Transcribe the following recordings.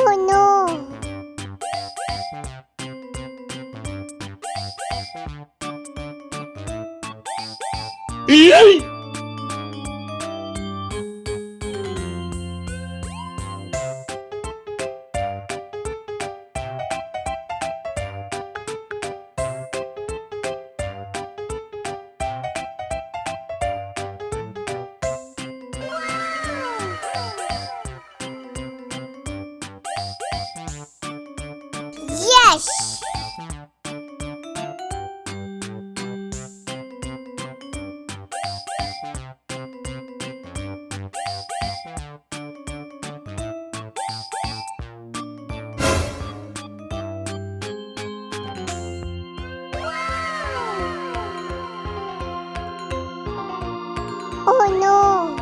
Oh no! Yes! Oh no!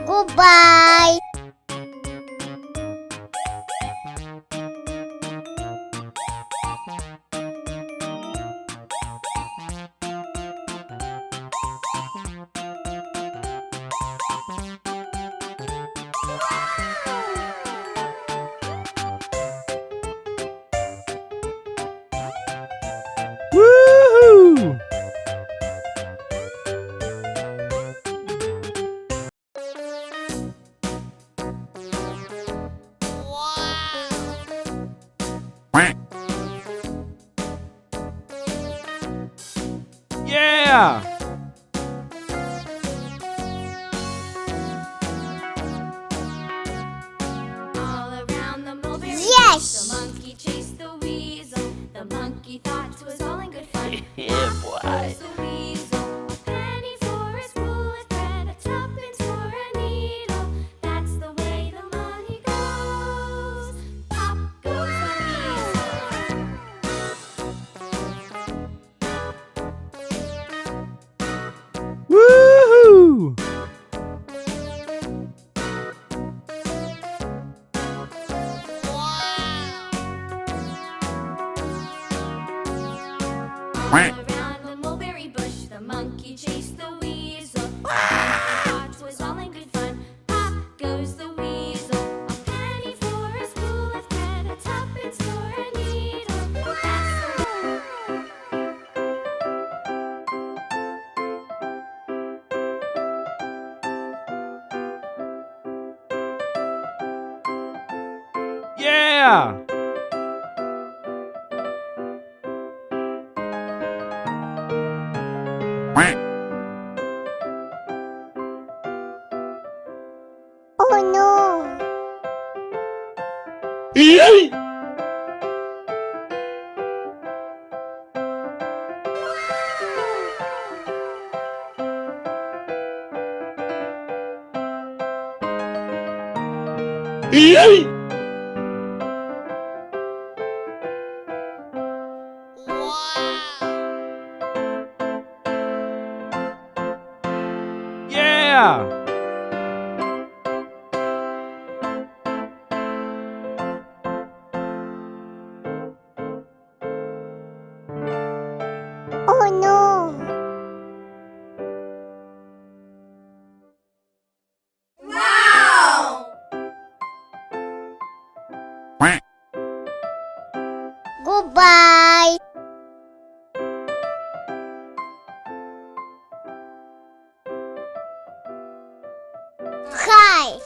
Goodbye! Woohoo! Yeah! All around the mulberry Yes! bush, the monkey chased the weasel. The monkey thought it was all in good fun. Yeah, boy. Goes the weasel, a penny for a spool of thread, a tuppence for a needle. That's the way the money goes. Pop goes the weasel. Woohoo! All around the mulberry bush, the monkey chased the weasel. The monkey thought it was all in Yeah! Oh no! Yeah! Oh no! Goodbye! Hi!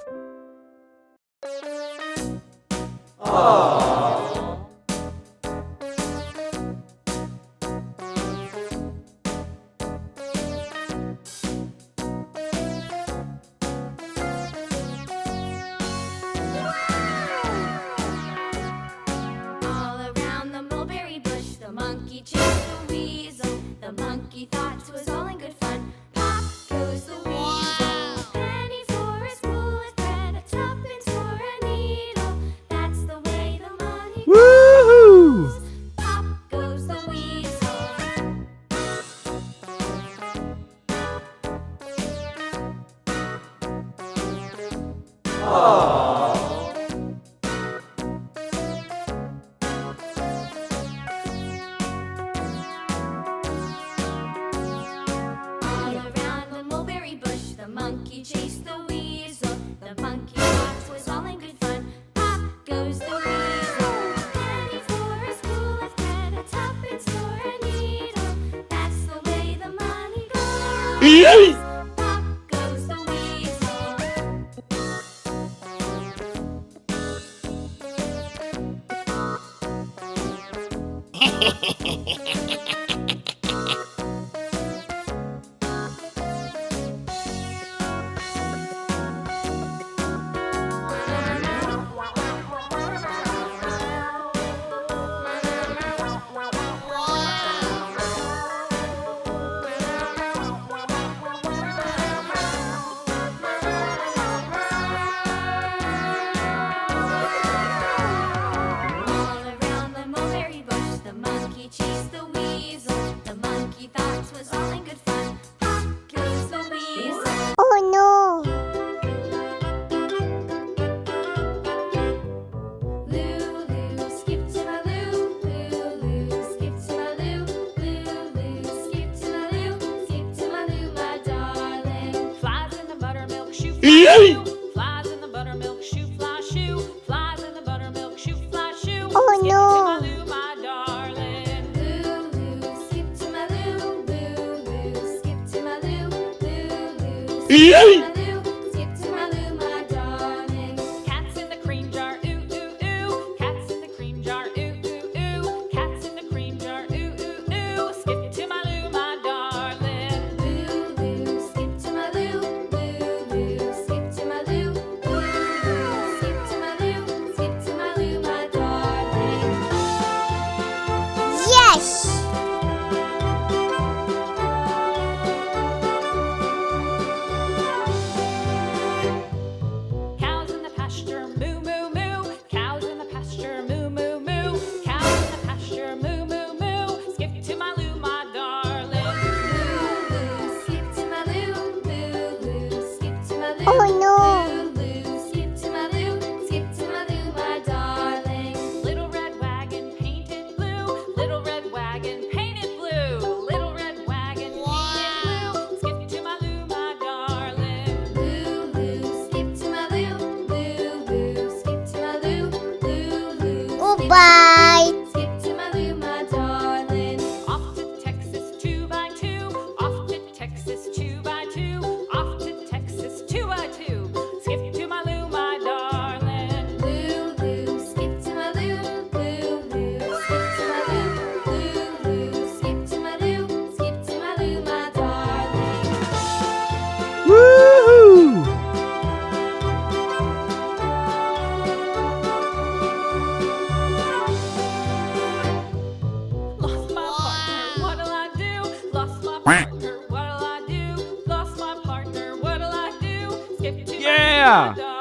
All around the mulberry bush, the monkey chased the weasel. The monkey thought it was all in good fun. Pop goes the weasel. Penny for a spool of thread, a tuppence for a needle. That's the way the money Woohoo! goes. Pop goes the weasel. All around the mulberry bush, the monkey chased the weasel. The monkey thought it was all in good fun. Pop goes the weasel. Penny for a spool of thread, a tuppence for a needle. That's the way the money goes. Pop goes the weasel. All around the mulberry bush, the monkey chased the weasel. The monkey thought it was all in good fun. Pop goes the weasel. Oh no! Lulu, skip to my Lou. Lulu, skip to my Lou. Lulu, skip to my Lou. Skip to my Lou, my darling. Flies in the buttermilk shoe fly shoe. Flies in the buttermilk shoe fly shoe. Flies in the buttermilk shoe fly shoe. Oh, Skip no. to my Lou, my darling. Lulu, skip to my Lou. Lulu, skip to my Lou. Lulu, skip to my Lou. Skip to my Lou, my darling. Cats in the cream jar, ooh ooh ooh. Cats in the cream jar, ooh ooh ooh. Cats in the cream jar, ooh ooh ooh. Skip to my Lou, my darling. Lulu, skip to my Lou. Lulu, skip to my Lou. Lulu, skip to my Lou. Skip to my Lou, my darling. Yes! Cows in the pasture, moo moo moo. Cows in the pasture, moo moo moo. Cows in the pasture, moo moo moo. Skip to my Lou, my darling. Lulu, skip to my Lou. Lulu, skip to my Lou. Oh no! Lulu, skip to my Lou. Skip to my Lou, my darling. Little red wagon painted blue. Little red wagon painted blue. Little red wagon painted blue. Skip to my Lou, my darling. Lulu, skip to my Lou. Lulu, skip to my Lou. Lulu, Goodbye! skip to my Lou, my darling. Off to Texas 2x2. Off to Texas 2x2. Off to Texas 2x2. Yeah.